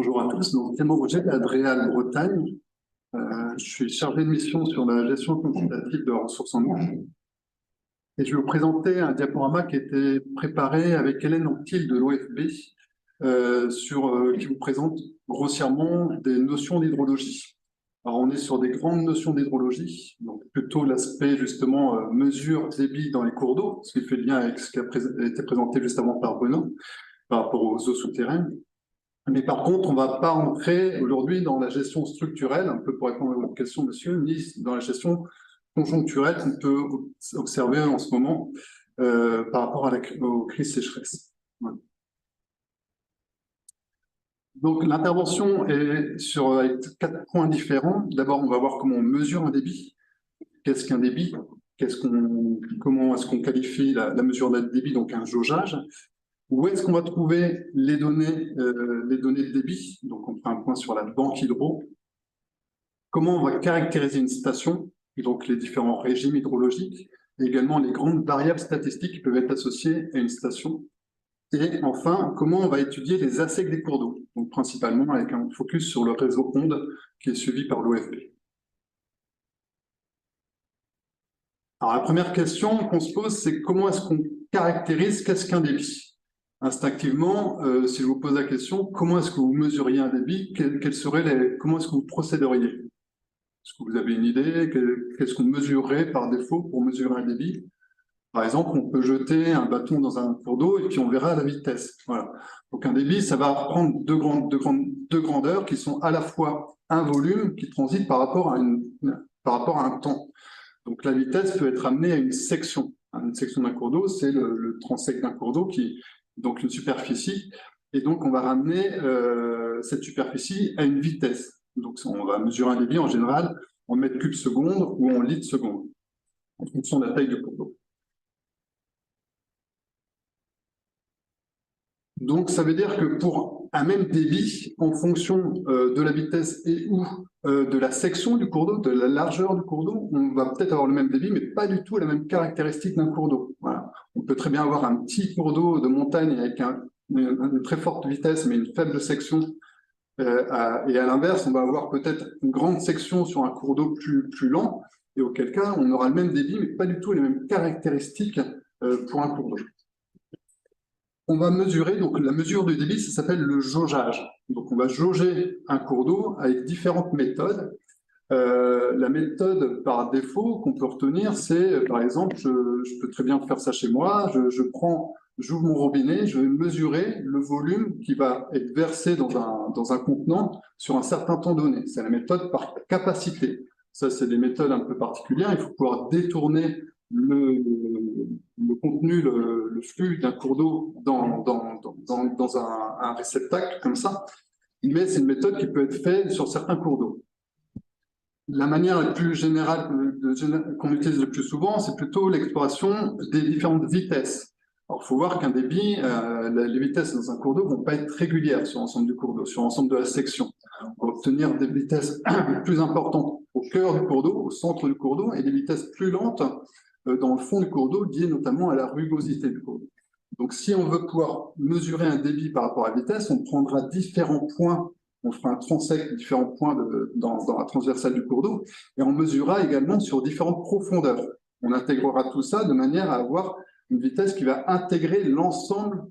Bonjour à tous, donc Clément Roger d'Adréal Bretagne. Je suis chargé de mission sur la gestion quantitative de ressources en eau. Et je vais vous présenter un diaporama qui a été préparé avec Hélène Anctil de l'OFB, qui vous présente grossièrement des notions d'hydrologie. Alors on est sur des grandes notions d'hydrologie, donc plutôt l'aspect justement mesure débit dans les cours d'eau, ce qui fait lien avec ce qui a été présenté juste avant par Bruno, par rapport aux eaux souterraines. Mais par contre, on ne va pas entrer aujourd'hui dans la gestion structurelle, un peu pour répondre à votre question, monsieur, ni dans la gestion conjoncturelle qu'on peut observer en ce moment par rapport aux crises sécheresse. Voilà. Donc l'intervention est avec 4 points différents. D'abord, on va voir comment on mesure un débit. Qu'est-ce qu'un débit? Comment est-ce qu'on qualifie la mesure d'un débit, donc un jaugeage? Où est-ce qu'on va trouver les données de débit? Donc, on fera un point sur la banque hydro. Comment on va caractériser une station, et donc les différents régimes hydrologiques, et également les grandes variables statistiques qui peuvent être associées à une station. Et enfin, comment on va étudier les ASEC des cours d'eau, donc principalement avec un focus sur le réseau ONDE qui est suivi par l'OFB. Alors, la première question qu'on se pose, c'est comment est-ce qu'on caractérise qu'est-ce qu'un débit? Instinctivement, si je vous pose la question, comment est-ce que vous mesuriez un débit? Comment est-ce que vous procéderiez? Est-ce que vous avez une idée? Qu'est-ce qu'on mesurerait par défaut pour mesurer un débit? Par exemple, on peut jeter un bâton dans un cours d'eau et puis on verra la vitesse. Voilà. Donc un débit, ça va prendre deux grandeurs qui sont à la fois un volume qui transite par rapport à un temps. Donc la vitesse peut être amenée à une section. Une section d'un cours d'eau, c'est le transect d'un cours d'eau donc une superficie, et donc on va ramener cette superficie à une vitesse. Donc on va mesurer un débit en général en mètres cubes secondes ou en litres secondes, en fonction de la taille du cours d'eau. Donc ça veut dire que pour un même débit, en fonction de la vitesse et ou de la section du cours d'eau, de la largeur du cours d'eau, on va peut-être avoir le même débit, mais pas du tout la même caractéristique d'un cours d'eau. Voilà. On peut très bien avoir un petit cours d'eau de montagne avec une très forte vitesse, mais une faible section. Et à l'inverse, on va avoir peut-être une grande section sur un cours d'eau plus lent, et auquel cas, on aura le même débit, mais pas du tout les mêmes caractéristiques pour un cours d'eau. On va mesurer, donc la mesure du débit, ça s'appelle le jaugeage. Donc on va jauger un cours d'eau avec différentes méthodes. La méthode par défaut qu'on peut retenir, c'est par exemple, je peux très bien faire ça chez moi, j'ouvre mon robinet, je vais mesurer le volume qui va être versé dans un contenant sur un certain temps donné. C'est la méthode par capacité. Ça, c'est des méthodes un peu particulières. Il faut pouvoir détourner le contenu, le flux d'un cours d'eau dans un réceptacle comme ça. Mais c'est une méthode qui peut être faite sur certains cours d'eau. La manière la plus générale qu'on utilise le plus souvent, c'est plutôt l'exploration des différentes vitesses. Alors, il faut voir qu'un débit, les vitesses dans un cours d'eau ne vont pas être régulières sur l'ensemble du cours d'eau, sur l'ensemble de la section. On va obtenir des vitesses plus importantes au cœur du cours d'eau, au centre du cours d'eau, et des vitesses plus lentes dans le fond du cours d'eau, liées notamment à la rugosité du cours d'eau. Donc, si on veut pouvoir mesurer un débit par rapport à la vitesse, on prendra différents points. On fera un transect, différents points dans la transversale du cours d'eau, et on mesurera également sur différentes profondeurs. On intégrera tout ça de manière à avoir une vitesse qui va intégrer l'ensemble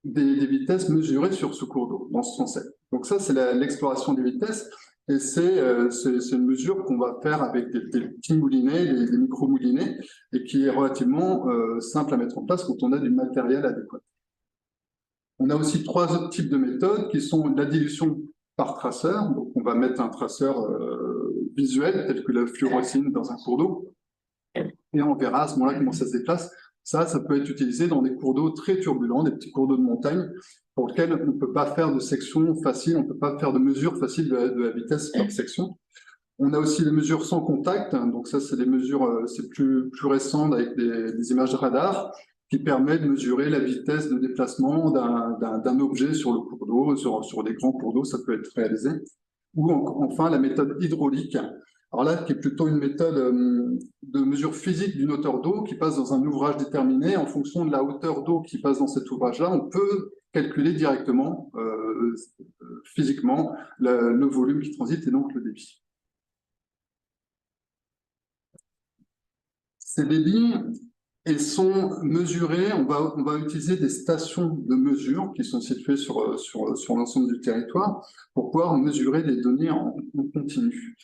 des vitesses mesurées sur ce cours d'eau, dans ce transect. Donc ça, c'est l'exploration des vitesses, et c'est une mesure qu'on va faire avec des petits moulinets, des micro-moulinets, et qui est relativement simple à mettre en place quand on a du matériel adéquat. On a aussi 3 autres types de méthodes qui sont la dilution par traceur. Donc, on va mettre un traceur visuel, tel que la fluorocine dans un cours d'eau, et on verra à ce moment-là comment ça se déplace. Ça peut être utilisé dans des cours d'eau très turbulents, des petits cours d'eau de montagne, pour lesquels on ne peut pas faire de section facile, on ne peut pas faire de mesure facile de la vitesse par section. On a aussi les mesures sans contact, donc ça, c'est des mesures, c'est plus récent avec des images de radar, qui permet de mesurer la vitesse de déplacement d'un objet sur le cours d'eau, sur des grands cours d'eau, ça peut être réalisé. Ou enfin la méthode hydraulique, Alors là, qui est plutôt une méthode de mesure physique d'une hauteur d'eau qui passe dans un ouvrage déterminé. En fonction de la hauteur d'eau qui passe dans cet ouvrage-là, on peut calculer directement, physiquement, le volume qui transite et donc le débit. Ces débits, ils sont mesurés, on va utiliser des stations de mesure qui sont situées sur l'ensemble du territoire pour pouvoir mesurer les données en continu.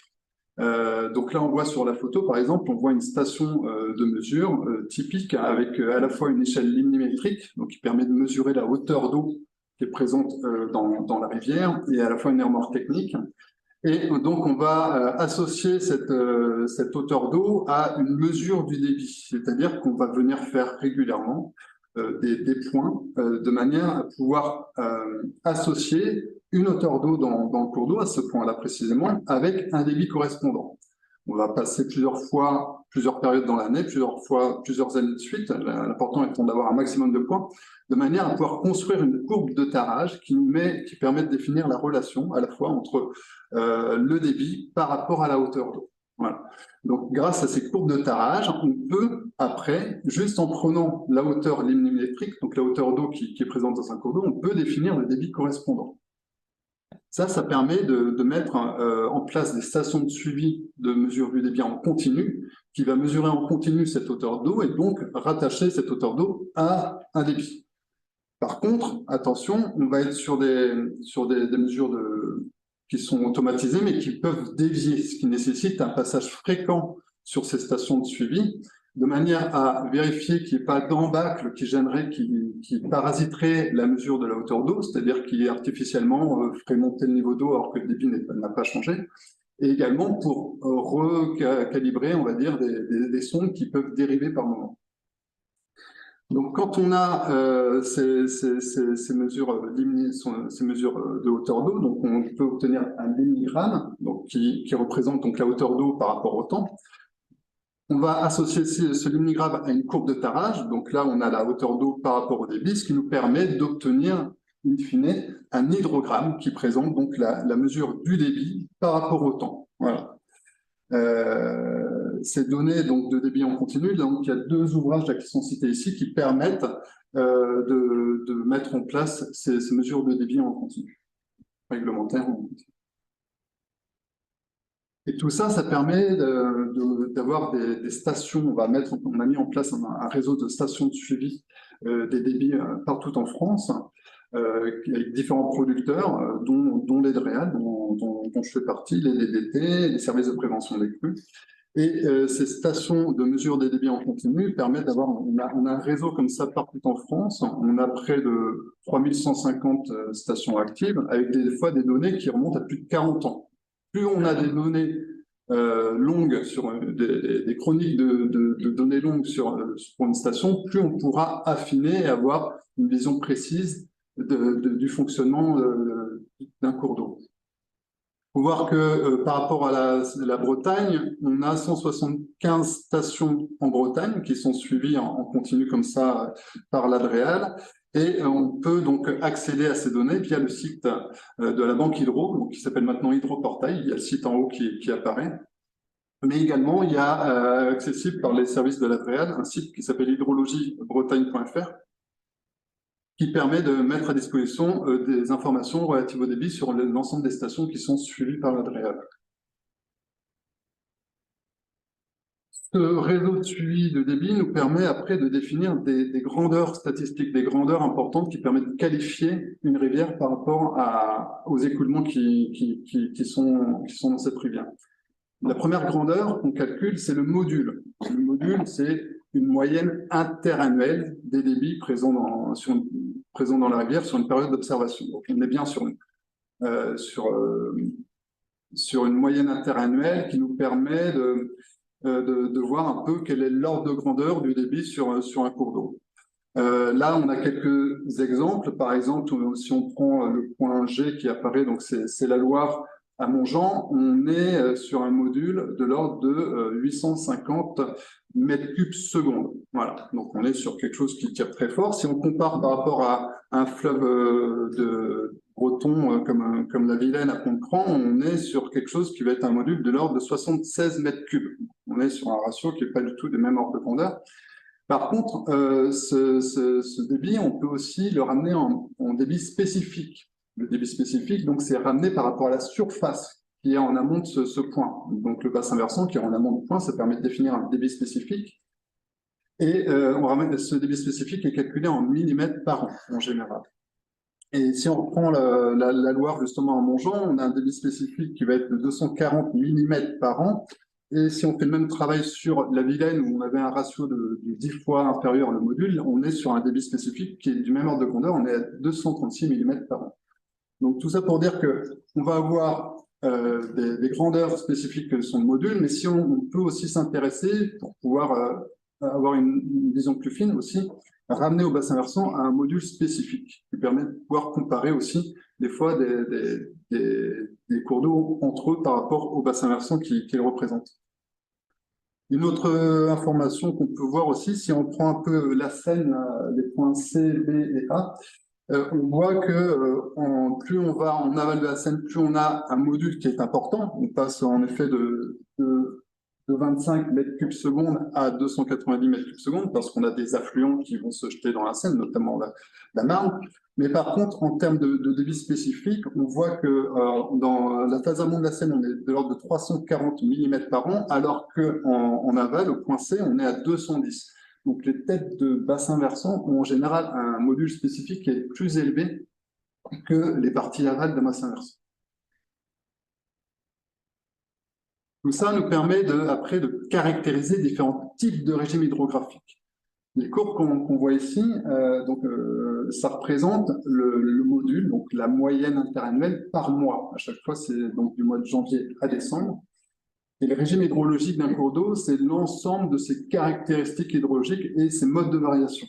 Donc là, on voit sur la photo, par exemple, on voit une station de mesure typique avec à la fois une échelle limnimétrique, donc qui permet de mesurer la hauteur d'eau qui est présente dans la rivière, et à la fois une armoire technique. Et donc, on va associer cette hauteur d'eau à une mesure du débit, c'est-à-dire qu'on va venir faire régulièrement des points de manière à pouvoir associer une hauteur d'eau dans le cours d'eau, à ce point-là précisément, avec un débit correspondant. On va passer plusieurs périodes dans l'année, plusieurs années de suite, l'important étant d'avoir un maximum de points, de manière à pouvoir construire une courbe de tarage qui permet de définir la relation à la fois entre le débit par rapport à la hauteur d'eau. Voilà. Donc, grâce à ces courbes de tarage, on peut, après, juste en prenant la hauteur limnimétrique, donc la hauteur d'eau qui est présente dans un cours d'eau, on peut définir le débit correspondant. Ça permet de mettre en place des stations de suivi de mesure du débit en continu, qui va mesurer en continu cette hauteur d'eau et donc rattacher cette hauteur d'eau à un débit. Par contre, attention, on va être sur des mesures qui sont automatisées, mais qui peuvent dévier, ce qui nécessite un passage fréquent sur ces stations de suivi, de manière à vérifier qu'il n'y ait pas d'embâcle qui parasiterait la mesure de la hauteur d'eau, c'est-à-dire qui artificiellement ferait monter le niveau d'eau alors que le débit n'a pas changé, et également pour recalibrer, on va dire, des sondes qui peuvent dériver par moment. Donc, quand on a ces mesures de hauteur d'eau, donc on peut obtenir un limnigramme, donc qui représente donc la hauteur d'eau par rapport au temps. On va associer ce limnigramme à une courbe de tarage. Donc là, on a la hauteur d'eau par rapport au débit, ce qui nous permet d'obtenir, in fine, un hydrogramme qui présente donc la mesure du débit par rapport au temps. Voilà. Ces données donc, de débit en continu, donc il y a 2 ouvrages là, qui sont cités ici qui permettent de mettre en place ces mesures de débit en continu, réglementaires en continu. Et tout ça, ça permet d'avoir des stations. On a mis en place un réseau de stations de suivi des débits partout en France, avec différents producteurs, dont les DREAL, dont je fais partie, les DDT, les services de prévention des crues. Et ces stations de mesure des débits en continu permettent d'avoir, on a un réseau comme ça partout en France. On a près de 3150 stations actives, avec des fois des données qui remontent à plus de 40 ans. Plus on a des données longues, des chroniques de données longues sur une station, plus on pourra affiner et avoir une vision précise du fonctionnement d'un cours d'eau. Il faut voir que par rapport à la Bretagne, on a 175 stations en Bretagne qui sont suivies en continu comme ça par l'Adréal. Et on peut donc accéder à ces données via le site de la Banque Hydro, donc qui s'appelle maintenant Hydroportail. Il y a le site en haut qui apparaît. Mais également, il y a accessible par les services de l'Adréal un site qui s'appelle hydrologiebretagne.fr qui permet de mettre à disposition des informations relatives au débit sur l'ensemble des stations qui sont suivies par l'Adréal. Ce réseau de suivi de débit nous permet après de définir des grandeurs statistiques, des grandeurs importantes qui permettent de qualifier une rivière par rapport aux écoulements qui sont dans cette rivière. La première grandeur qu'on calcule, c'est le module. Le module, c'est une moyenne interannuelle des débits présents dans la rivière sur une période d'observation. Donc, on est bien sur une moyenne interannuelle qui nous permet de voir un peu quel est l'ordre de grandeur du débit sur un cours d'eau. Là, on a quelques exemples. Par exemple, si on prend le point G qui apparaît, donc c'est la Loire À Montjean, on est sur un module de l'ordre de 850 mètres cubes seconde. Voilà, donc on est sur quelque chose qui tire très fort. Si on compare par rapport à un fleuve de breton comme la Vilaine à Pont-de-Cran, on est sur quelque chose qui va être un module de l'ordre de 76 mètres cubes. On est sur un ratio qui n'est pas du tout des mêmes ordres de grandeur. Par contre, ce débit, on peut aussi le ramener en débit spécifique. Le débit spécifique, donc, c'est ramené par rapport à la surface qui est en amont de ce point. Donc, le bassin versant qui est en amont du point, ça permet de définir un débit spécifique. Et on ramène ce débit spécifique est calculé en millimètres par an, en général. Et si on reprend la Loire, justement, à Montjean, on a un débit spécifique qui va être de 240 millimètres par an. Et si on fait le même travail sur la Vilaine, où on avait un ratio de 10 fois inférieur au module, on est sur un débit spécifique qui est du même ordre de grandeur, on est à 236 millimètres par an. Donc tout ça pour dire qu'on va avoir des grandeurs spécifiques que sont le module, mais si on peut aussi s'intéresser, pour pouvoir avoir une vision plus fine aussi, ramener au bassin versant à un module spécifique, qui permet de pouvoir comparer aussi des fois des cours d'eau entre eux par rapport au bassin versant qu'ils représentent. Une autre information qu'on peut voir aussi, si on prend un peu la Seine, les points C, B et A, on voit que plus on va en aval de la Seine, plus on a un module qui est important. On passe en effet de 25 mètres cubes seconde à 290 mètres cubes seconde parce qu'on a des affluents qui vont se jeter dans la Seine, notamment la Marne. Mais par contre, en termes de débit spécifique, on voit que dans la phase amont de la Seine, on est de l'ordre de 340 millimètres par an, alors qu'en aval, au point C, on est à 210. Donc les têtes de bassin versant ont en général un module spécifique qui est plus élevé que les parties aval d'un bassin versant. Tout ça nous permet après de caractériser différents types de régimes hydrographiques. Les courbes qu'on voit ici, ça représente le module, donc la moyenne interannuelle par mois. À chaque fois, c'est donc du mois de janvier à décembre. Et le régime hydrologique d'un cours d'eau, c'est l'ensemble de ses caractéristiques hydrologiques et ses modes de variation.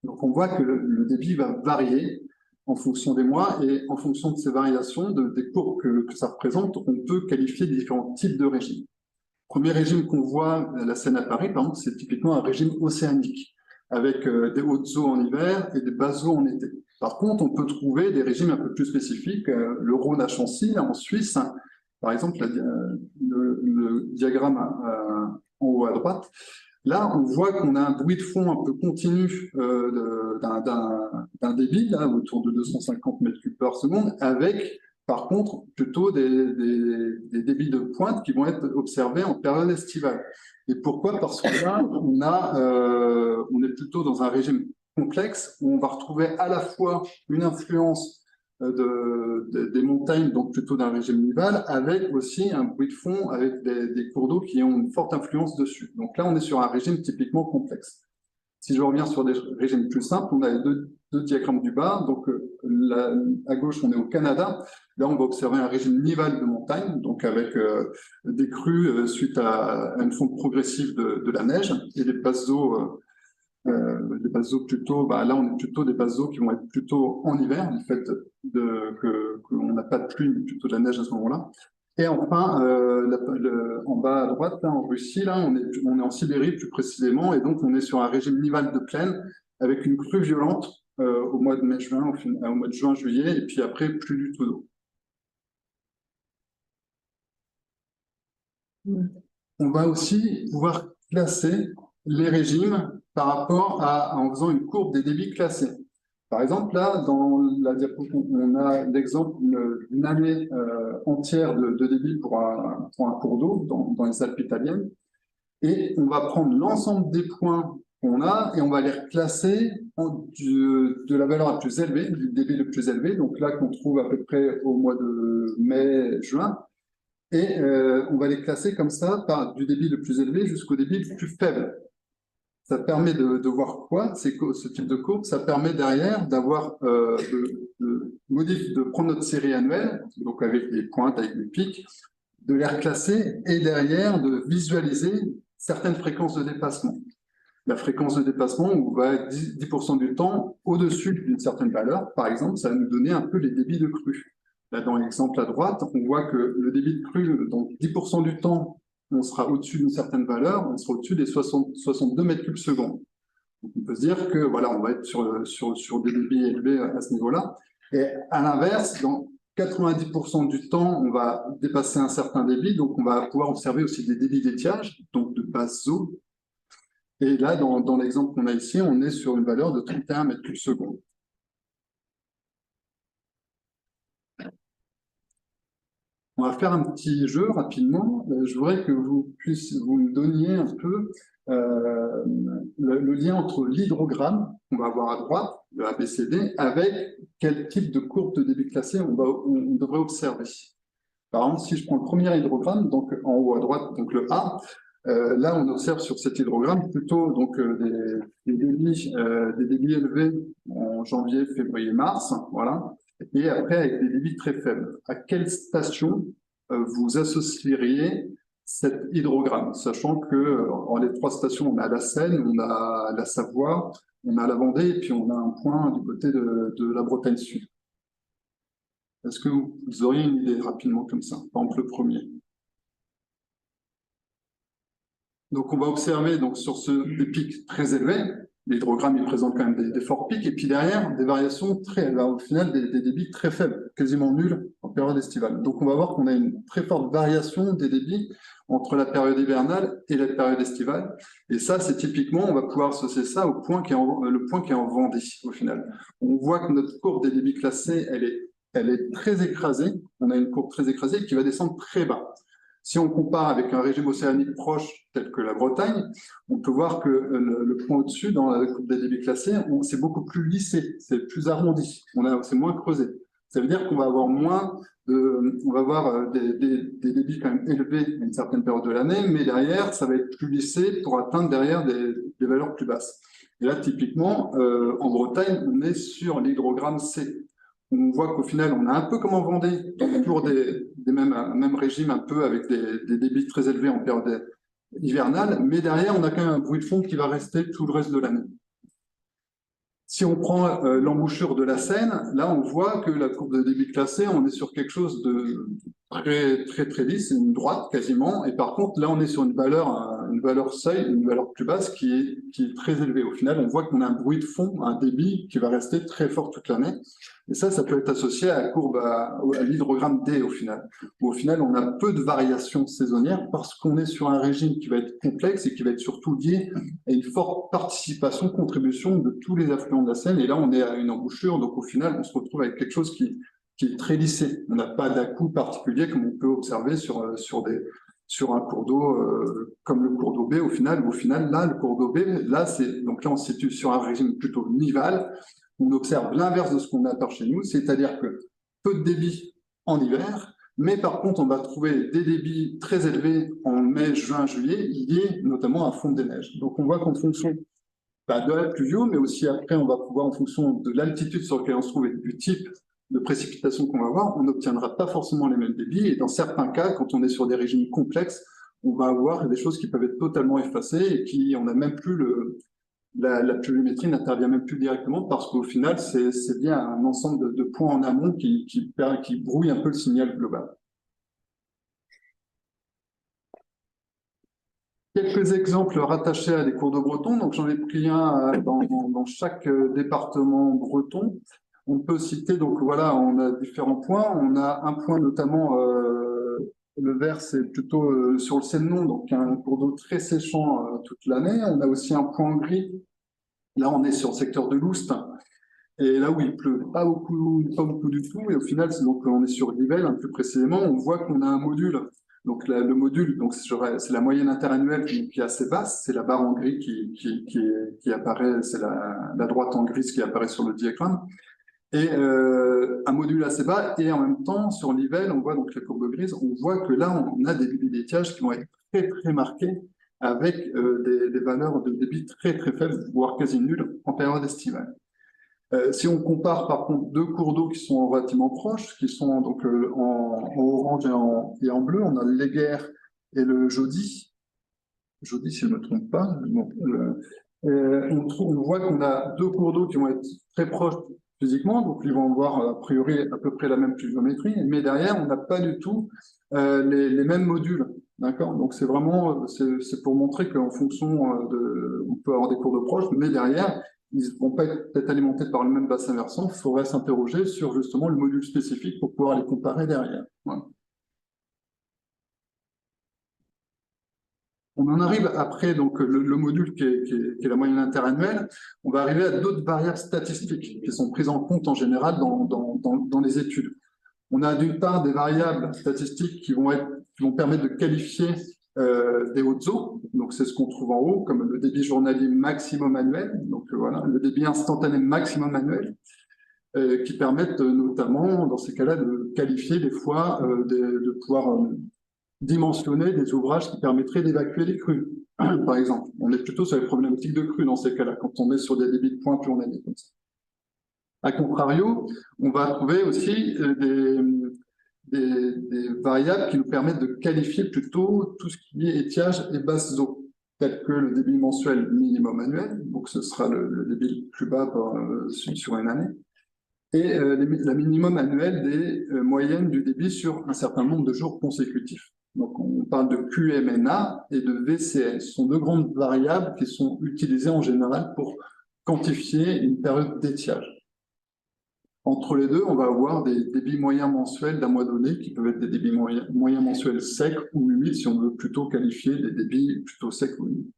Donc on voit que le débit va varier en fonction des mois et en fonction de ces variations, des courbes que ça représente, on peut qualifier différents types de régimes. Premier régime qu'on voit à la Seine à Paris, par exemple, c'est typiquement un régime océanique, avec des hautes eaux en hiver et des basses eaux en été. Par contre, on peut trouver des régimes un peu plus spécifiques, le Rhône à Chancy, en Suisse, par exemple, le diagramme en haut à droite. Là, on voit qu'on a un bruit de fond un peu continu d'un débit, là, autour de 250 mètres cubes par seconde, avec, par contre, plutôt des débits de pointe qui vont être observés en période estivale. Et pourquoi? Parce que là, on est plutôt dans un régime complexe où on va retrouver à la fois une influence des montagnes, donc plutôt d'un régime nival, avec aussi un bruit de fond, avec des cours d'eau qui ont une forte influence dessus. Donc là, on est sur un régime typiquement complexe. Si je reviens sur des régimes plus simples, on a les deux diagrammes du bas. Donc à gauche, on est au Canada. Là, on va observer un régime nival de montagne, donc avec des crues suite à une fonte progressive de la neige et des basses eaux. Des basses eaux plutôt, là on est plutôt des basses eaux qui vont être plutôt en hiver, du fait qu'on n'a pas de pluie, mais plutôt de la neige à ce moment-là. Et enfin, en bas à droite, là, en Russie, là, on est en Sibérie plus précisément, et donc on est sur un régime nival de plaine avec une crue violente au mois de mai-juin, au mois de juin-juillet, et puis après, plus du tout d'eau. On va aussi pouvoir classer les régimes par rapport en faisant une courbe des débits classés. Par exemple, là, dans la diapo, on a l'exemple d'une année entière de débit pour un cours d'eau dans les Alpes italiennes. Et on va prendre l'ensemble des points qu'on a et on va les reclasser de la valeur la plus élevée, du débit le plus élevé, donc là qu'on trouve à peu près au mois de mai-juin. Et on va les classer comme ça, du débit le plus élevé jusqu'au débit le plus faible. Ça permet de voir quoi, ce type de courbe? Ça permet derrière d'avoir de prendre notre série annuelle, donc avec des pointes, avec des pics, de les reclasser et derrière de visualiser certaines fréquences de dépassement. La fréquence de dépassement, on va être 10% du temps au-dessus d'une certaine valeur, par exemple, ça va nous donner un peu les débits de crue. Là, dans l'exemple à droite, on voit que le débit de crue, donc 10% du temps, on sera au-dessus d'une certaine valeur, on sera au-dessus des 62 mètres cubes secondes. Donc, on peut se dire que voilà, on va être sur des débits élevés à ce niveau-là. Et à l'inverse, dans 90% du temps, on va dépasser un certain débit, donc on va pouvoir observer aussi des débits d'étiage, donc de basse eau. Et là, dans l'exemple qu'on a ici, on est sur une valeur de 31 mètres cubes secondes. On va faire un petit jeu rapidement. Je voudrais que vous me donniez un peu le lien entre l'hydrogramme qu'on va avoir à droite, le ABCD, avec quel type de courbe de débit classé on devrait observer. Par exemple, si je prends le premier hydrogramme, donc en haut à droite, donc le A, là on observe sur cet hydrogramme plutôt donc, des débits élevés en janvier, février, mars, voilà, et après avec des débits très faibles. À quelle station vous associeriez cet hydrogramme, sachant que en les trois stations, on a la Seine, on a la Savoie, on a la Vendée, et puis on a un point du côté de la Bretagne Sud. Est-ce que vous auriez une idée rapidement comme ça, par exemple le premier? Donc on va observer donc, sur des pics très élevés, l'hydrogramme il présente quand même des forts pics, et puis derrière des variations très, au final des débits très faibles, quasiment nuls en période estivale. Donc on va voir qu'on a une très forte variation des débits entre la période hivernale et la période estivale. Et ça, c'est typiquement, on va pouvoir associer ça au point le point qui est en Vendée au final. On voit que notre courbe des débits classés, elle est très écrasée. On a une courbe très écrasée qui va descendre très bas. Si on compare avec un régime océanique proche tel que la Bretagne, on peut voir que le point au-dessus, dans la courbe des débits classés, c'est beaucoup plus lissé, c'est plus arrondi, c'est moins creusé. Ça veut dire qu'on va avoir on va avoir des débits quand même élevés à une certaine période de l'année, mais derrière, ça va être plus lissé pour atteindre derrière des valeurs plus basses. Et là, typiquement, en Bretagne, on est sur l'hydrogramme C. On voit qu'au final, on a un peu comme en Vendée, toujours des mêmes régimes, un peu avec des débits très élevés en période hivernale, mais derrière, on a quand même un bruit de fond qui va rester tout le reste de l'année. Si on prend l'embouchure de la Seine, là, on voit que la courbe de débit classé, on est sur quelque chose de très lisse, une droite quasiment. Et par contre, là, on est sur une valeur seuil, une valeur plus basse qui est très élevée. Au final, on voit qu'on a un bruit de fond, un débit qui va rester très fort toute l'année. Et ça peut être associé à la courbe, à l'hydrogramme D au final, où au final, on a peu de variations saisonnières parce qu'on est sur un régime qui va être complexe et qui va être surtout lié à une forte participation, contribution de tous les affluents de la Seine. Et là, on est à une embouchure, donc au final, on se retrouve avec quelque chose qui est très lissé. On n'a pas d'à-coup particulier comme on peut observer sur un cours d'eau comme le cours d'eau B au final. Là, le cours d'eau B, donc là, on se situe sur un régime plutôt nival. On observe l'inverse de ce qu'on a par chez nous, c'est-à-dire que peu de débit en hiver, mais par contre, on va trouver des débits très élevés en mai, juin, juillet, liés notamment à fonte des neiges. Donc, on voit qu'en fonction de la pluvio, mais aussi après, on va pouvoir, en fonction de l'altitude sur laquelle on se trouve et du type de précipitation qu'on va avoir, on n'obtiendra pas forcément les mêmes débits. Et dans certains cas, quand on est sur des régimes complexes, on va avoir des choses qui peuvent être totalement effacées et qui, on n'a même plus la pluviométrie n'intervient même plus directement parce qu'au final, c'est bien un ensemble de points en amont qui brouille un peu le signal global. Quelques exemples rattachés à des cours d'eau bretons. Donc, j'en ai pris un dans chaque département breton. On peut citer, donc voilà, on a différents points. On a un point notamment, le vert, c'est plutôt sur le Sénon, donc un cours d'eau très séchant toute l'année. On a aussi un point gris. Là, on est sur le secteur de l'Oust. Et là où il pleut pas beaucoup du tout, et au final, donc on est sur Nivelles, plus précisément, on voit qu'on a un module. Donc le module, donc c'est la moyenne interannuelle qui est assez basse, c'est la barre en gris qui apparaît, c'est la droite en gris qui apparaît sur le diagramme, et un module assez bas, et en même temps, sur Nivelles, on voit donc la courbe grise, on voit que là, on a des débits d'étiage qui vont être très marqués, avec des valeurs de débit très faibles, voire quasi nulles en période estivale. Si on compare par contre deux cours d'eau qui sont relativement proches, qui sont donc en orange et en bleu, on a le Léguerre et le Jaudy. Jaudy, si je ne me trompe pas. Bon, on voit qu'on a deux cours d'eau qui vont être très proches physiquement, donc ils vont avoir a priori à peu près la même pluviométrie, mais derrière, on n'a pas du tout les mêmes modules. D'accord? Donc c'est vraiment, c'est pour montrer qu'en fonction on peut avoir des cours de proches, mais derrière, ils ne vont pas être alimentés par le même bassin versant. Il faudrait s'interroger sur justement le module spécifique pour pouvoir les comparer derrière. Voilà. On en arrive après donc le module qui est la moyenne interannuelle. On va arriver à d'autres variables statistiques qui sont prises en compte en général dans les études. On a d'une part des variables statistiques qui vont permettre de qualifier des hautes eaux. Donc c'est ce qu'on trouve en haut, comme le débit journalier maximum annuel. Donc voilà, le débit instantané maximum annuel, qui permettent notamment dans ces cas-là de qualifier des fois, de pouvoir dimensionner des ouvrages qui permettraient d'évacuer les crues, par exemple. On est plutôt sur les problématiques de crues dans ces cas-là, quand on est sur des débits de pointe journaliers comme ça. A contrario, on va trouver aussi des variables qui nous permettent de qualifier plutôt tout ce qui est étiage et basses eaux, tel que le débit mensuel minimum annuel, donc ce sera le débit le plus bas sur une année, et la minimum annuelle des moyennes du débit sur un certain nombre de jours consécutifs. Donc on parle de QMNA et de VCN. Ce sont deux grandes variables qui sont utilisées en général pour quantifier une période d'étiage. Entre les deux, on va avoir des débits moyens mensuels d'un mois donné, qui peuvent être des débits moyens mensuels secs ou humides, si on veut plutôt qualifier des débits plutôt secs ou humides.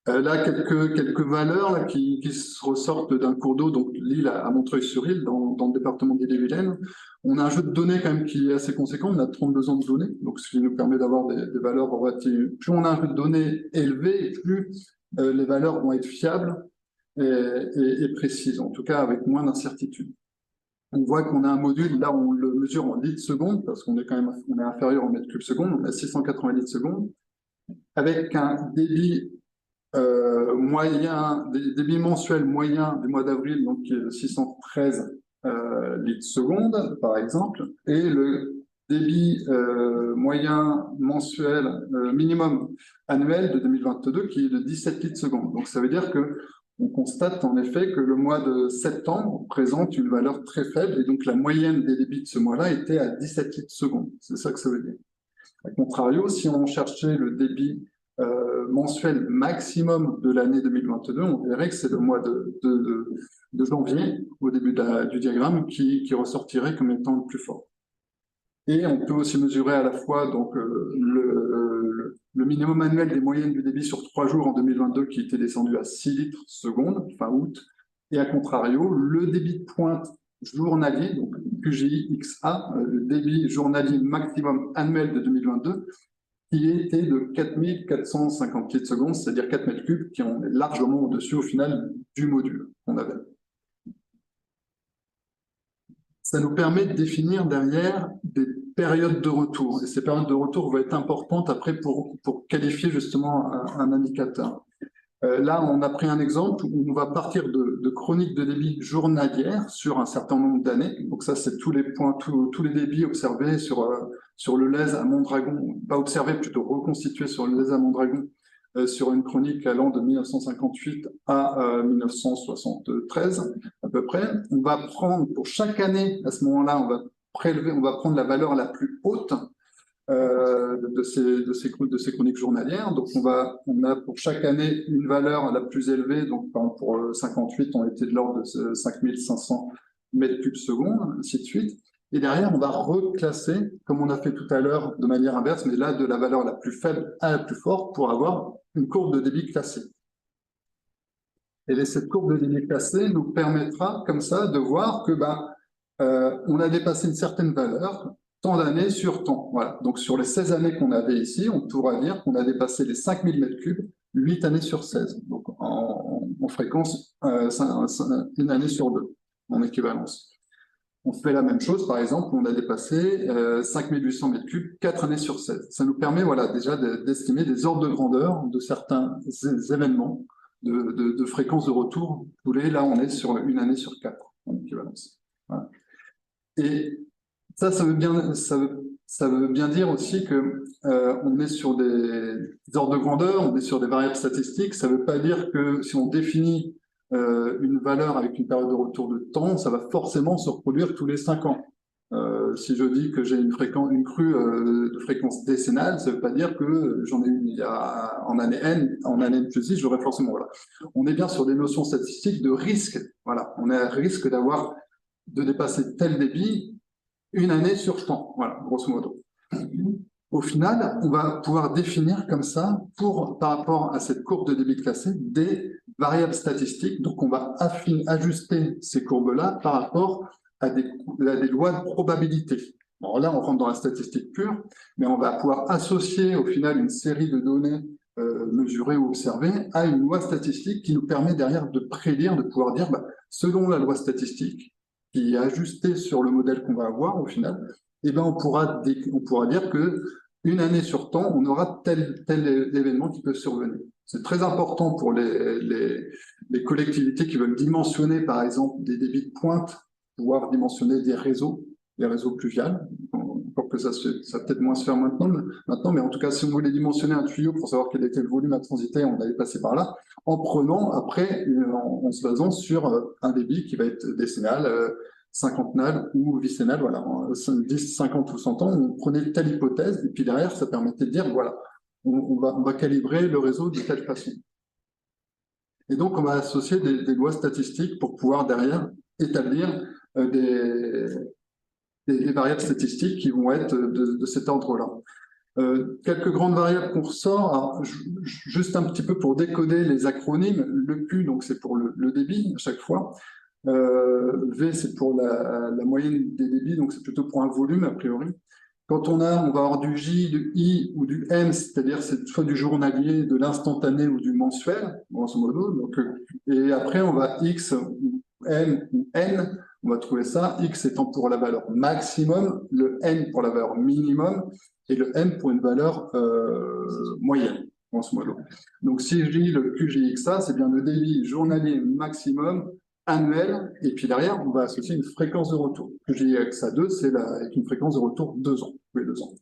Là, quelques valeurs là, qui ressortent d'un cours d'eau, donc l'île à Montreuil-sur-Île, dans le département d'Ille-et-Vilaine. On a un jeu de données quand même qui est assez conséquent, on a 32 ans de données, donc ce qui nous permet d'avoir des valeurs relatives. Plus on a un jeu de données élevé, plus les valeurs vont être fiables et précises, en tout cas avec moins d'incertitude. On voit qu'on a un module, là on le mesure en litres secondes, parce qu'on est quand même inférieur en mètres cubes secondes, on a 680 litres secondes, avec un débit débit mensuel moyen du mois d'avril, donc qui est de 613 litres secondes, par exemple, et le débit moyen mensuel minimum annuel de 2022 qui est de 17 litres secondes. Donc ça veut dire que on constate en effet que le mois de septembre présente une valeur très faible et donc la moyenne des débits de ce mois-là était à 17 litres secondes. C'est ça que ça veut dire. A contrario, si on cherchait le débit mensuel maximum de l'année 2022, on verrait que c'est le mois de janvier, au début du diagramme, qui ressortirait comme étant le plus fort. Et on peut aussi mesurer à la fois donc, le minimum annuel des moyennes du débit sur 3 jours en 2022 qui était descendu à 6 litres secondes, fin août, et à contrario, le débit de pointe journalier, donc QGI-XA, le débit journalier maximum annuel de 2022, qui était de 4450 litres secondes, c'est-à-dire 4 mètres cubes, qui en est largement au-dessus au final du module qu'on avait. Ça nous permet de définir derrière des périodes de retour. Et ces périodes de retour vont être importantes après pour qualifier justement un indicateur. Là, on a pris un exemple où on va partir de chroniques de débit journalières sur un certain nombre d'années. Donc ça, c'est tous les points, tous les débits observés sur le Lez à Mondragon, pas observés, plutôt reconstitués sur le Lez à Mondragon, sur une chronique allant de 1958 à 1973 à peu près. On va prendre pour chaque année, à ce moment-là, on va prendre la valeur la plus haute de ces chroniques journalières. Donc, on a pour chaque année une valeur la plus élevée. Donc, par exemple, pour 58, on était de l'ordre de 5500 mètres cubes secondes, ainsi de suite. Et derrière, on va reclasser, comme on a fait tout à l'heure, de manière inverse, mais là, de la valeur la plus faible à la plus forte pour avoir une courbe de débit classée. Et cette courbe de débit classée nous permettra, comme ça, de voir que on a dépassé une certaine valeur, tant d'années sur temps. Voilà. Donc, sur les 16 années qu'on avait ici, on pourra dire qu'on a dépassé les 5000 mètres cubes 8 années sur 16. Donc, en fréquence, une année sur 2, en équivalence. On fait la même chose, par exemple, on a dépassé 5800 mètres cubes 4 années sur 16. Ça nous permet voilà, déjà d'estimer des ordres de grandeur de certains événements de fréquence de retour. Là, on est sur une année sur 4 en équivalence. Voilà. Et ça veut bien dire aussi que on est sur des ordres de grandeur, on est sur des variables statistiques. Ça ne veut pas dire que si on définit une valeur avec une période de retour de temps, ça va forcément se reproduire tous les 5 ans. Si je dis que j'ai une crue de fréquence décennale, ça ne veut pas dire que j'en ai une en année N, en année N plus 10, j'aurai forcément. Voilà. On est bien sur des notions statistiques de risque. Voilà. On est à risque de dépasser tel débit une année sur temps. Voilà, grosso modo. Au final, on va pouvoir définir comme ça, par rapport à cette courbe de débit classé, des variables statistiques. Donc, on va ajuster ces courbes-là par rapport à des lois de probabilité. Alors là, on rentre dans la statistique pure, mais on va pouvoir associer au final une série de données mesurées ou observées à une loi statistique qui nous permet derrière de prédire, de pouvoir dire, selon la loi statistique, qui est ajustée sur le modèle qu'on va avoir au final, eh ben on pourra dire que une année sur temps, on aura tel événement qui peut survenir. C'est très important pour les collectivités qui veulent dimensionner, par exemple, des débits de pointe, pouvoir dimensionner des réseaux pluviales. Encore que ça va peut-être moins se faire maintenant, mais en tout cas, si on voulait dimensionner un tuyau pour savoir quel était le volume à transiter, on allait passer par là, en prenant après, en se basant sur un débit qui va être décennal, cinquantenal ou vicennal, voilà, en 10, 50 ou 100 ans, on prenait telle hypothèse, et puis derrière, ça permettait de dire, voilà, on va calibrer le réseau de telle façon. Et donc, on va associer des lois statistiques pour pouvoir derrière établir des variables statistiques qui vont être de cet ordre-là. Quelques grandes variables qu'on ressort, alors, juste un petit peu pour décoder les acronymes, le Q, donc c'est pour le débit à chaque fois, V, c'est pour la moyenne des débits, donc c'est plutôt pour un volume, a priori. Quand on va avoir du J, du I ou du M, c'est-à-dire c'est soit du journalier, de l'instantané ou du mensuel, grosso modo. Donc, et après, on va X, ou M ou N, on va trouver ça, X étant pour la valeur maximum, le N pour la valeur minimum, et le M pour une valeur moyenne, grosso modo. Donc, si je dis le QGXA, c'est bien le débit journalier maximum, annuel, et puis derrière, on va associer une fréquence de retour. QGXA2, c'est avec une fréquence de retour 2 ans, tous les 2 ans.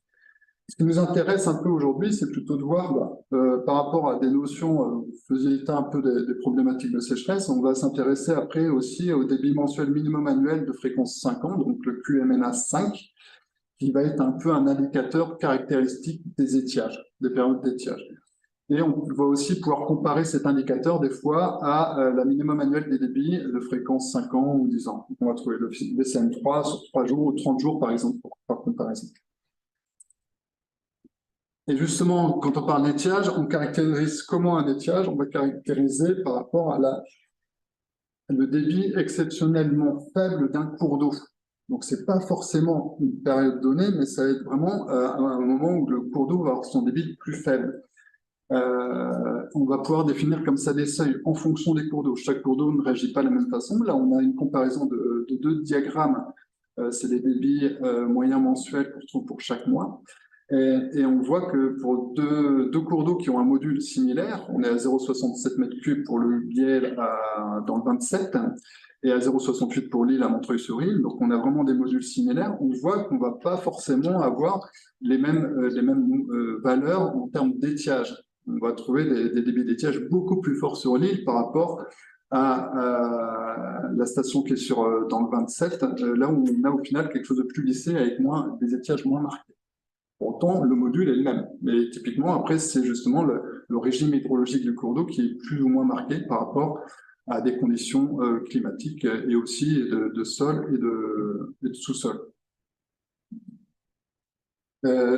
Ce qui nous intéresse un peu aujourd'hui, c'est plutôt de voir, par rapport à des notions, vous faisiez état un peu des problématiques de sécheresse, on va s'intéresser après aussi au débit mensuel minimum annuel de fréquence 5 ans, donc le QMNA 5, qui va être un peu un indicateur caractéristique des étiages, des périodes d'étiage. Et on va aussi pouvoir comparer cet indicateur des fois à la minimum annuelle des débits de fréquence 5 ans ou 10 ans. On va trouver le BCM3 sur 3 jours ou 30 jours, par exemple, par comparaison. Et justement, quand on parle d'étiage, on caractérise comment un étiage? On va caractériser par rapport à le débit exceptionnellement faible d'un cours d'eau. Donc, ce n'est pas forcément une période donnée, mais ça va être vraiment un moment où le cours d'eau va avoir son débit le plus faible. On va pouvoir définir comme ça des seuils en fonction des cours d'eau. Chaque cours d'eau ne réagit pas de la même façon. Là, on a une comparaison de 2 diagrammes. C'est les débits moyens mensuels qu'on trouve pour chaque mois. Et on voit que pour deux cours d'eau qui ont un module similaire, on est à 0,67 m3 pour le Biel dans le 27 et à 0,68 pour l'île à Montreuil-sur-Île. Donc, on a vraiment des modules similaires. On voit qu'on ne va pas forcément avoir les mêmes valeurs en termes d'étiage. On va trouver des débits d'étiage beaucoup plus forts sur l'île par rapport à la station qui est dans le 27, là où on a au final quelque chose de plus lissé avec des étiages moins marqués. Pourtant, le module est le même. Mais typiquement, après, c'est justement le régime hydrologique du cours d'eau qui est plus ou moins marqué par rapport à des conditions climatiques et aussi de sol et de sous-sol.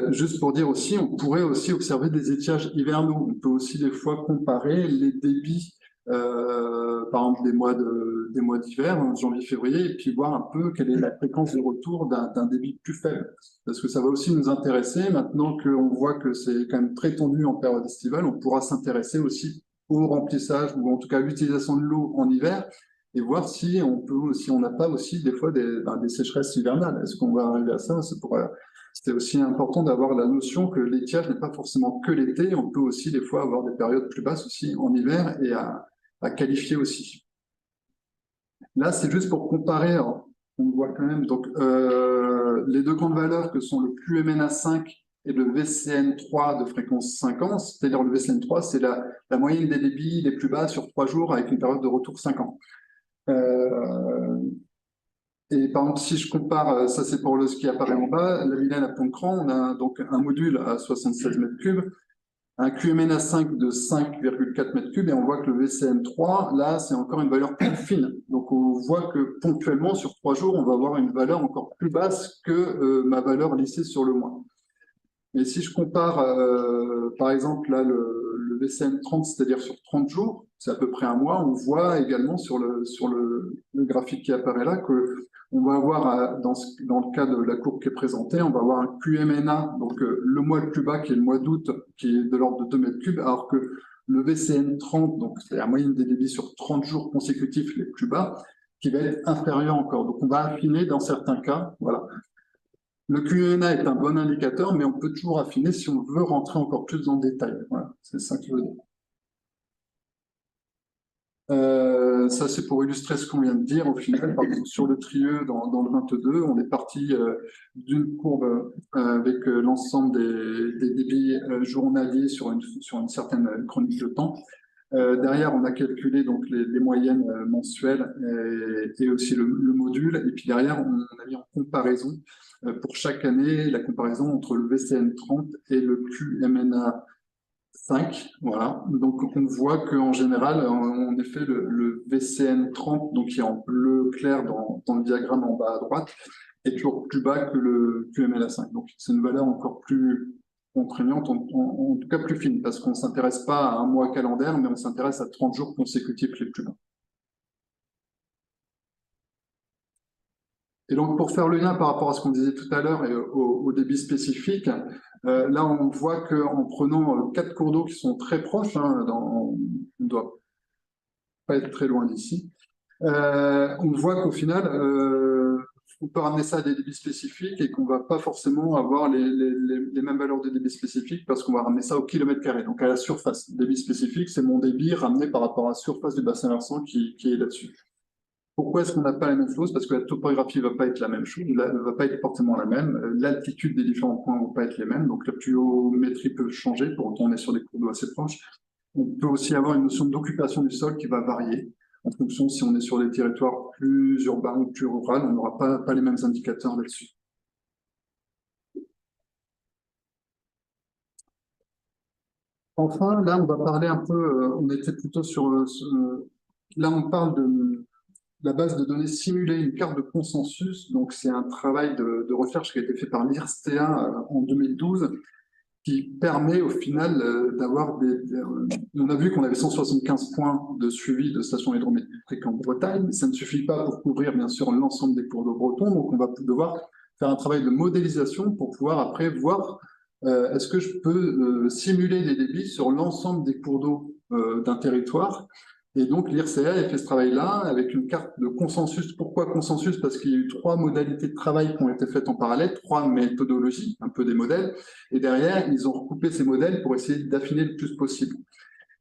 Juste pour dire aussi, on pourrait aussi observer des étiages hivernaux. On peut aussi des fois comparer les débits, par exemple des mois d'hiver, janvier-février, et puis voir un peu quelle est la fréquence de retour d'un débit plus faible. Parce que ça va aussi nous intéresser, maintenant qu'on voit que c'est quand même très tendu en période estivale, on pourra s'intéresser aussi au remplissage, ou en tout cas à l'utilisation de l'eau en hiver, et voir si on n'a pas aussi des fois des sécheresses hivernales. Est-ce qu'on va arriver à ça? C'est aussi important d'avoir la notion que l'étiage n'est pas forcément que l'été, on peut aussi des fois avoir des périodes plus basses aussi en hiver et à qualifier aussi. Là, c'est juste pour comparer, on voit quand même donc, les deux grandes valeurs que sont le QMNA5 et le VCN3 de fréquence 5 ans, c'est-à-dire le VCN3, c'est la moyenne des débits les plus bas sur 3 jours avec une période de retour 5 ans. Et par exemple, si je compare, ça c'est pour ce qui apparaît en bas, la Vilaine à Pont-de-Cran, on a donc un module à 76 mètres cubes, un QMNA5 de 5,4 mètres cubes, et on voit que le VCN3, là, c'est encore une valeur plus fine. Donc on voit que ponctuellement, sur 3 jours, on va avoir une valeur encore plus basse que ma valeur lissée sur le mois. Mais si je compare, par exemple, là, le VCN 30, c'est-à-dire sur 30 jours, c'est à peu près un mois, on voit également sur le graphique qui apparaît là que on va avoir, dans le cas de la courbe qui est présentée, on va avoir un QMNA, donc le mois le plus bas qui est le mois d'août, qui est de l'ordre de 2 mètres cubes, alors que le VCN 30, donc c'est la moyenne des débits sur 30 jours consécutifs les plus bas, qui va être inférieur encore. Donc on va affiner dans certains cas, voilà. Le QNA est un bon indicateur, mais on peut toujours affiner si on veut rentrer encore plus dans le détail. Voilà, c'est ça que je veux dire. Ça, c'est pour illustrer ce qu'on vient de dire. Au final, par exemple, sur le trieux, dans le 22, on est parti d'une courbe avec l'ensemble des débits journaliers sur une certaine chronique de temps. Derrière, on a calculé donc les moyennes mensuelles et aussi le module. Et puis derrière, on a mis en comparaison pour chaque année la comparaison entre le VCN 30 et le QMNA 5. Voilà. Donc on voit qu'en général, en effet, le VCN 30, donc qui est en bleu clair dans le diagramme en bas à droite, est toujours plus bas que le QMNA 5. Donc c'est une valeur encore plus contraignante, en tout cas plus fine, parce qu'on ne s'intéresse pas à un mois calendaire, mais on s'intéresse à 30 jours consécutifs les plus bas. Et donc, pour faire le lien par rapport à ce qu'on disait tout à l'heure et au débit spécifique, là, on voit qu'en prenant 4 cours d'eau qui sont très proches, hein, on ne doit pas être très loin d'ici, on voit qu'au final, on peut ramener ça à des débits spécifiques et qu'on ne va pas forcément avoir les mêmes valeurs de débit spécifique parce qu'on va ramener ça au kilomètre carré, donc à la surface. Débit spécifique, c'est mon débit ramené par rapport à la surface du bassin versant qui est là-dessus. Pourquoi est-ce qu'on n'a pas la même chose? Parce que la topographie ne va pas être la même chose, elle ne va pas être forcément la même, l'altitude des différents points ne va pas être les mêmes, donc la pluviométrie peut changer, pour autant on est sur des cours d'eau assez proches. On peut aussi avoir une notion d'occupation du sol qui va varier, en fonction si on est sur des territoires plus urbains ou plus ruraux, on n'aura pas les mêmes indicateurs là-dessus. Enfin, là on va parler un peu, on était plutôt sur, là on parle de la base de données simulée, une carte de consensus. Donc, c'est un travail de recherche qui a été fait par l'IRSTEA en 2012, qui permet au final d'avoir on a vu qu'on avait 175 points de suivi de stations hydrométriques en Bretagne. Ça ne suffit pas pour couvrir, bien sûr, l'ensemble des cours d'eau bretons. Donc, on va devoir faire un travail de modélisation pour pouvoir après voir est-ce que je peux simuler des débits sur l'ensemble des cours d'eau d'un territoire. Et donc, l'IRCA a fait ce travail-là avec une carte de consensus. Pourquoi consensus? Parce qu'il y a eu 3 modalités de travail qui ont été faites en parallèle, 3 méthodologies, un peu des modèles. Et derrière, ils ont recoupé ces modèles pour essayer d'affiner le plus possible.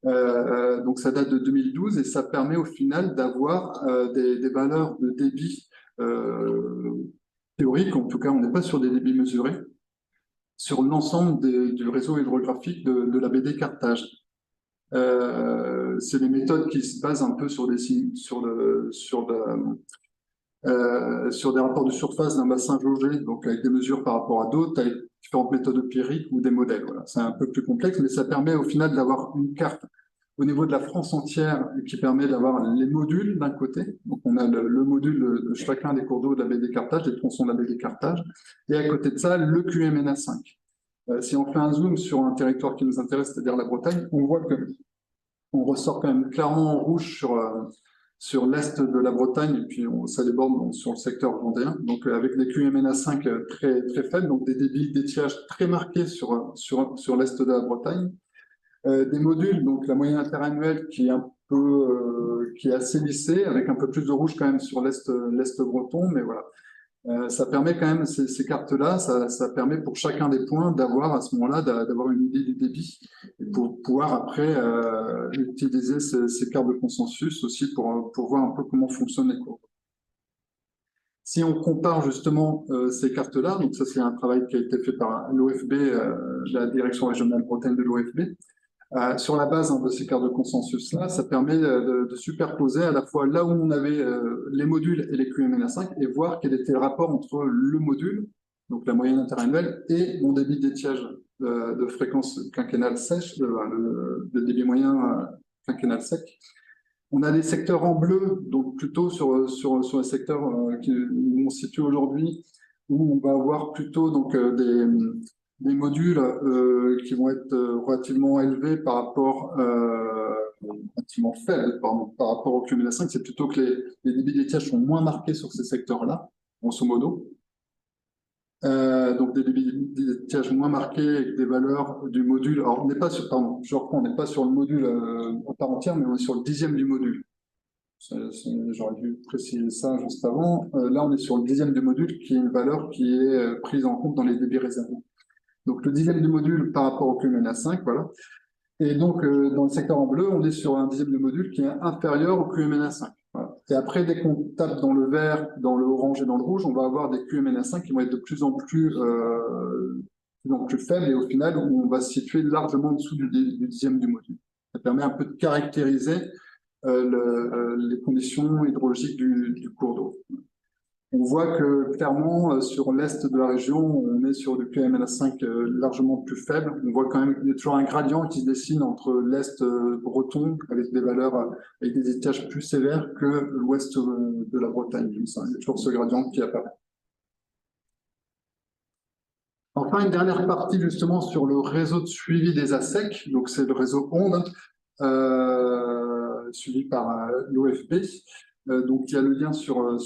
Donc, ça date de 2012 et ça permet au final d'avoir des valeurs de débit théoriques. En tout cas, on n'est pas sur des débits mesurés, sur l'ensemble du réseau hydrographique de la baie des Carthages. C'est des méthodes qui se basent un peu sur des rapports de surface d'un bassin jaugé, donc avec des mesures par rapport à d'autres, avec différentes méthodes empiriques ou des modèles. Voilà. C'est un peu plus complexe, mais ça permet au final d'avoir une carte au niveau de la France entière qui permet d'avoir les modules d'un côté. Donc on a le module de chacun des cours d'eau de la baie des Carthages, des tronçons de la baie des Carthages, et à côté de ça, le QMNA5. Si on fait un zoom sur un territoire qui nous intéresse, c'est-à-dire la Bretagne, on voit que on ressort quand même clairement en rouge sur l'est de la Bretagne, et puis ça déborde sur le secteur vendéen, donc avec des QMNA5 très, très faibles, donc des débits d'étiage très marqués sur l'est de la Bretagne. Des modules, donc la moyenne interannuelle qui est assez lissée, avec un peu plus de rouge quand même sur l'est breton, mais voilà. Ça permet quand même, ces cartes-là, ça permet pour chacun des points d'avoir à ce moment-là, d'avoir une idée du débit et pour pouvoir après utiliser ces cartes de consensus aussi pour voir un peu comment fonctionnent les courbes. Si on compare justement ces cartes-là, donc ça c'est un travail qui a été fait par l'OFB, la direction régionale Bretagne de l'OFB, sur la base de ces cartes de consensus-là, ça permet de superposer à la fois là où on avait les modules et les QMNA5 et voir quel était le rapport entre le module, donc la moyenne interannuelle, et mon débit d'étiage de fréquence quinquennale sèche, le débit moyen quinquennal sec. On a des secteurs en bleu, donc plutôt sur les secteurs où on se situe aujourd'hui, où on va avoir plutôt donc, des modules qui vont être relativement élevés par rapport, relativement faibles pardon, par rapport au QMLA5. C'est plutôt que les débits d'étiage sont moins marqués sur ces secteurs-là, grosso modo. Donc des débits d'étiage moins marqués avec des valeurs du module. Alors on n'est pas sur, pardon, je reprends, on n'est pas sur le module en part entière, mais on est sur le 10e du module. J'aurais dû préciser ça juste avant. Là, on est sur le 10e du module, qui est une valeur qui est prise en compte dans les débits réservés. Donc, le 10e du module par rapport au QMNA5, voilà. Et donc, dans le secteur en bleu, on est sur un 10e du module qui est inférieur au QMNA5. Voilà. Et après, dès qu'on tape dans le vert, dans le orange et dans le rouge, on va avoir des QMNA5 qui vont être de plus en plus faibles et au final, on va se situer largement en dessous du 10e du module. Ça permet un peu de caractériser les conditions hydrologiques du cours d'eau. On voit que clairement, sur l'est de la région, on est sur du QMNA5 largement plus faible. On voit quand même qu'il y a toujours un gradient qui se dessine entre l'est breton, avec des valeurs, avec des étiages plus sévères, que l'ouest de la Bretagne. Il y a toujours ce gradient qui apparaît. Enfin, une dernière partie justement sur le réseau de suivi des ASEC, donc c'est le réseau ONDE, suivi par l'OFB. Donc, il y a le lien sur le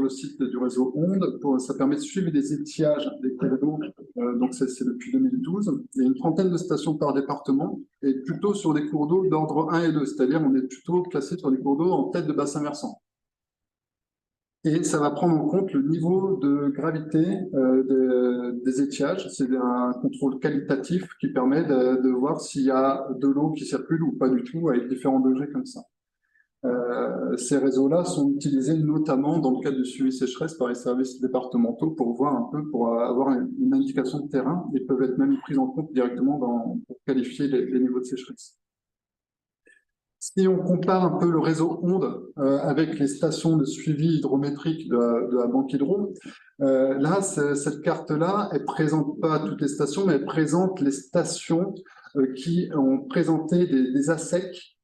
site du réseau ONDE. Ça permet de suivre des étiages des cours d'eau. Donc, c'est depuis 2012. Il y a une trentaine de stations par département et plutôt sur des cours d'eau d'ordre 1 et 2, c'est-à-dire on est plutôt classé sur des cours d'eau en tête de bassin versant. Et ça va prendre en compte le niveau de gravité des étiages. C'est un contrôle qualitatif qui permet de voir s'il y a de l'eau qui circule ou pas du tout, avec différents degrés comme ça. Ces réseaux-là sont utilisés notamment dans le cadre du suivi sécheresse par les services départementaux pour voir un peu, pour avoir une indication de terrain et peuvent être même pris en compte directement pour qualifier les niveaux de sécheresse. Si on compare un peu le réseau ONDE avec les stations de suivi hydrométrique de la Banque Hydro, là, cette carte-là, elle ne présente pas toutes les stations, mais elle présente les stations qui ont présenté des ASEC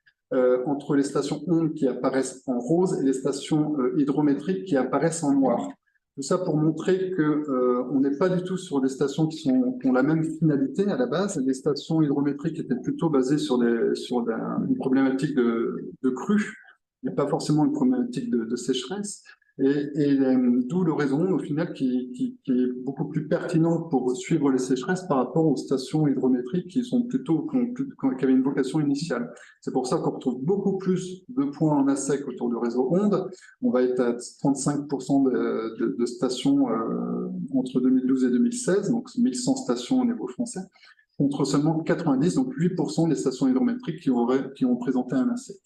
entre les stations ONDE qui apparaissent en rose et les stations hydrométriques qui apparaissent en noir. Tout ça pour montrer qu'on n'est pas du tout sur des stations qui ont la même finalité à la base. Les stations hydrométriques étaient plutôt basées sur une problématique de crue, mais pas forcément une problématique de sécheresse. Et d'où le raison, au final, qui est beaucoup plus pertinent pour suivre les sécheresses par rapport aux stations hydrométriques qui avaient une vocation initiale. C'est pour ça qu'on retrouve beaucoup plus de points en ASEC autour du réseau ONDE. On va être à 35% de stations entre 2012 et 2016, donc 1100 stations au niveau français, contre seulement 90, donc 8% des stations hydrométriques qui ont présenté un ASEC.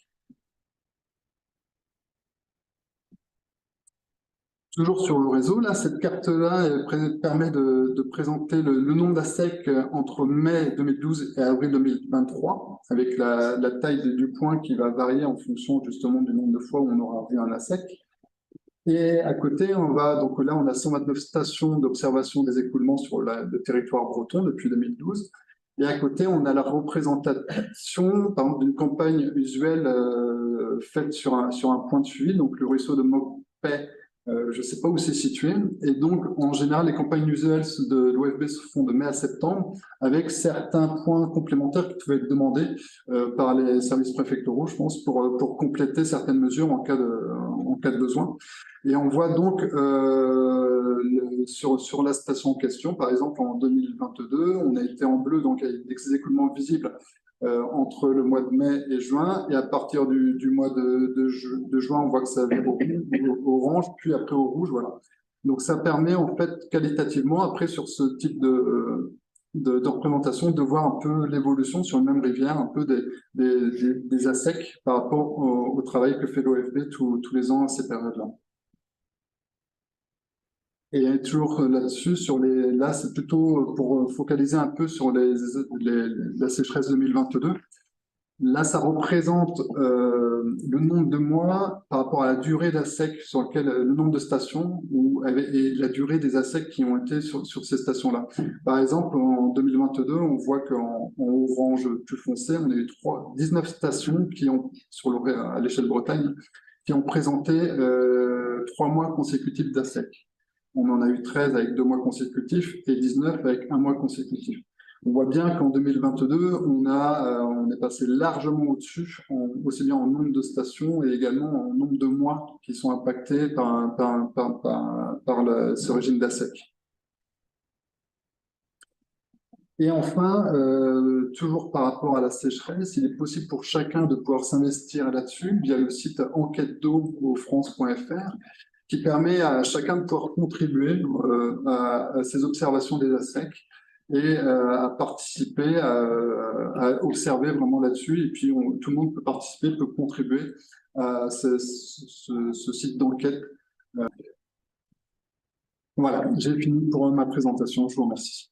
Toujours sur le réseau, là, cette carte-là permet de présenter le nombre d'ASEC entre mai 2012 et avril 2023, avec la taille du point qui va varier en fonction justement du nombre de fois où on aura vu un ASEC. Et à côté, donc là, on a 129 stations d'observation des écoulements sur le territoire breton depuis 2012. Et à côté, on a la représentation, par exemple, d'une campagne usuelle faite sur un point de suivi, donc le ruisseau de Maupaix. Je ne sais pas où c'est situé. Et donc, en général, les campagnes usuelles de l'OFB se font de mai à septembre, avec certains points complémentaires qui pouvaient être demandés par les services préfectoraux, je pense, pour compléter certaines mesures en cas de besoin. Et on voit donc sur la station en question, par exemple, en 2022, on a été en bleu, donc avec des écoulements visibles entre le mois de mai et juin, et à partir du mois de juin, on voit que ça va au orange, puis après au rouge, voilà. Donc ça permet en fait qualitativement, après sur ce type de représentation, de voir un peu l'évolution sur une même rivière, un peu des ASEC par rapport au travail que fait l'OFB tous les ans à ces périodes-là. Et toujours là-dessus, là, c'est plutôt pour focaliser un peu sur la sécheresse 2022. Là, ça représente le nombre de mois par rapport à la durée d'ASEC sur lequel le nombre de stations et la durée des ASEC qui ont été sur ces stations-là. Par exemple, en 2022, on voit en orange plus foncé, on a eu 19 stations à l'échelle Bretagne qui ont présenté 3 mois consécutifs d'ASEC. On en a eu 13 avec 2 mois consécutifs et 19 avec 1 mois consécutif. On voit bien qu'en 2022, on est passé largement au-dessus, aussi bien en nombre de stations et également en nombre de mois qui sont impactés par ce régime d'ASEC. Et enfin, toujours par rapport à la sécheresse, il est possible pour chacun de pouvoir s'investir là-dessus via le site enquête d'eau au france.fr qui permet à chacun de pouvoir contribuer à ces observations des ASEC et à participer, à observer vraiment là-dessus. Et puis, tout le monde peut participer, peut contribuer à ce site d'enquête. Voilà, j'ai fini pour ma présentation. Je vous remercie.